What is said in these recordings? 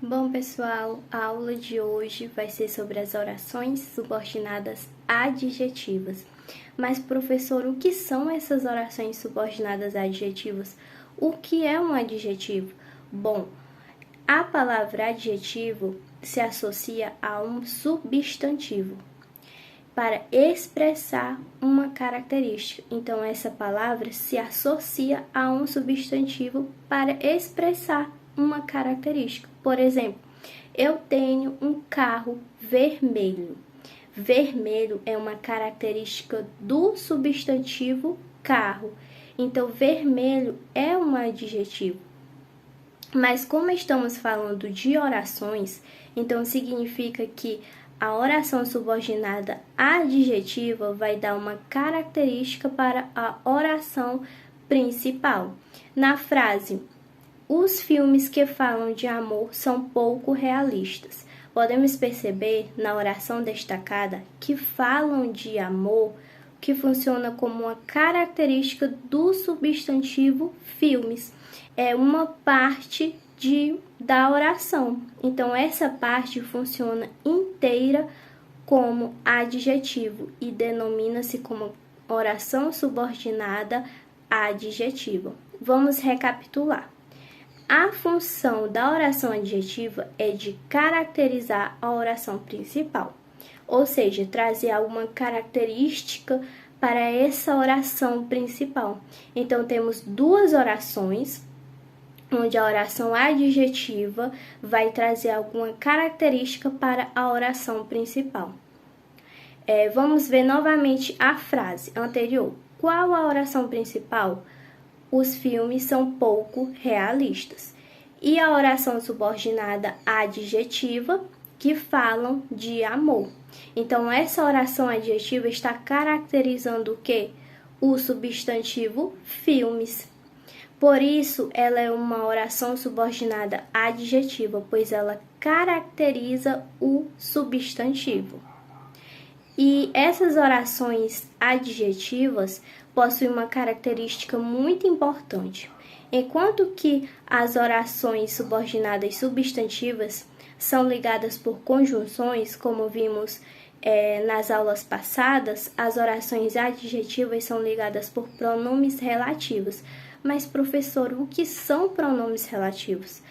Bom, pessoal, a aula de hoje vai ser sobre as orações subordinadas adjetivas. Mas, professor, o que são essas orações subordinadas adjetivas? O que é um adjetivo? Bom, a palavra adjetivo se associa a um substantivo para expressar uma característica. Então, essa palavra se associa a um substantivo para expressar uma característica. Por exemplo, eu tenho um carro vermelho. Vermelho é uma característica do substantivo carro. Então, vermelho é um adjetivo. Mas como estamos falando de orações, então significa que a oração subordinada adjetiva vai dar uma característica para a oração principal. Na frase, os filmes que falam de amor são pouco realistas. Podemos perceber na oração destacada que falam de amor, que funciona como uma característica do substantivo filmes. É uma parte da oração. Então, essa parte funciona inteira como adjetivo e denomina-se como oração subordinada adjetiva. Vamos recapitular. A função da oração adjetiva é de caracterizar a oração principal, ou seja, trazer alguma característica para essa oração principal. Então, temos duas orações, onde a oração adjetiva vai trazer alguma característica para a oração principal. Vamos ver novamente a frase anterior. Qual a oração principal? Os filmes são pouco realistas. E a oração subordinada adjetiva, que falam de amor. Então, essa oração adjetiva está caracterizando o quê? O substantivo filmes. Por isso, ela é uma oração subordinada adjetiva, pois ela caracteriza o substantivo. E essas orações adjetivas possuem uma característica muito importante. Enquanto que as orações subordinadas substantivas são ligadas por conjunções, como vimos nas aulas passadas, as orações adjetivas são ligadas por pronomes relativos. Mas, professor, o que são pronomes relativos?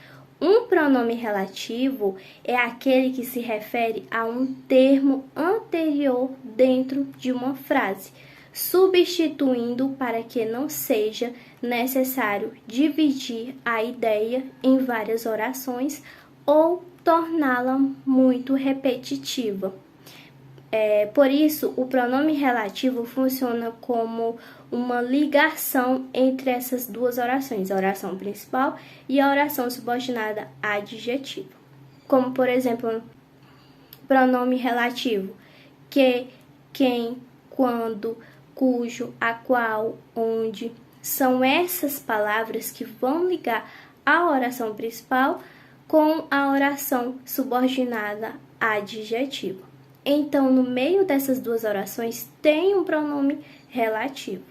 Um pronome relativo é aquele que se refere a um termo anterior dentro de uma frase, substituindo para que não seja necessário dividir a ideia em várias orações ou torná-la muito repetitiva. Por isso, o pronome relativo funciona como uma ligação entre essas duas orações, a oração principal e a oração subordinada adjetiva. Como, por exemplo, pronome relativo, que, quem, quando, cujo, a qual, onde. São essas palavras que vão ligar a oração principal com a oração subordinada adjetiva. Então, no meio dessas duas orações, tem um pronome relativo.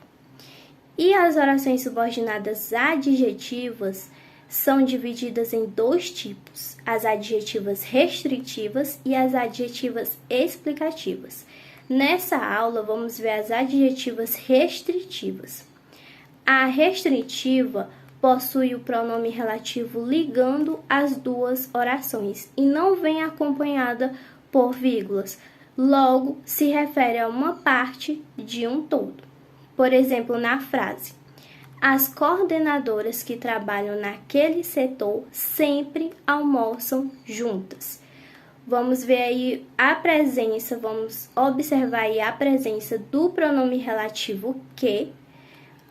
E as orações subordinadas adjetivas são divididas em dois tipos, as adjetivas restritivas e as adjetivas explicativas. Nessa aula, vamos ver as adjetivas restritivas. A restritiva possui o pronome relativo ligando as duas orações e não vem acompanhada por vírgulas, logo se refere a uma parte de um todo. Por exemplo, na frase, as coordenadoras que trabalham naquele setor sempre almoçam juntas. Vamos ver aí vamos observar aí a presença do pronome relativo que,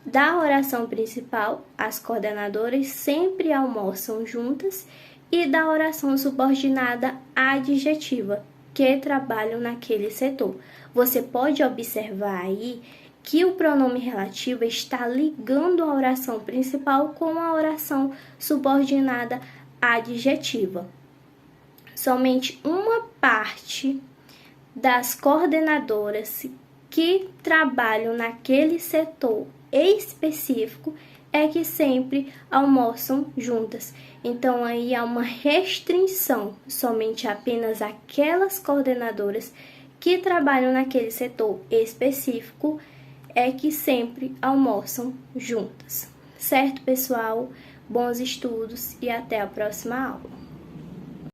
da oração principal, as coordenadoras sempre almoçam juntas, e da oração subordinada adjetiva, que trabalham naquele setor. Você pode observar aí que o pronome relativo está ligando a oração principal com a oração subordinada adjetiva. Somente uma parte das coordenadoras que trabalham naquele setor específico, é que sempre almoçam juntas. Então aí há uma restrição, somente apenas aquelas coordenadoras que trabalham naquele setor específico é que sempre almoçam juntas. Certo, pessoal? Bons estudos e até a próxima aula.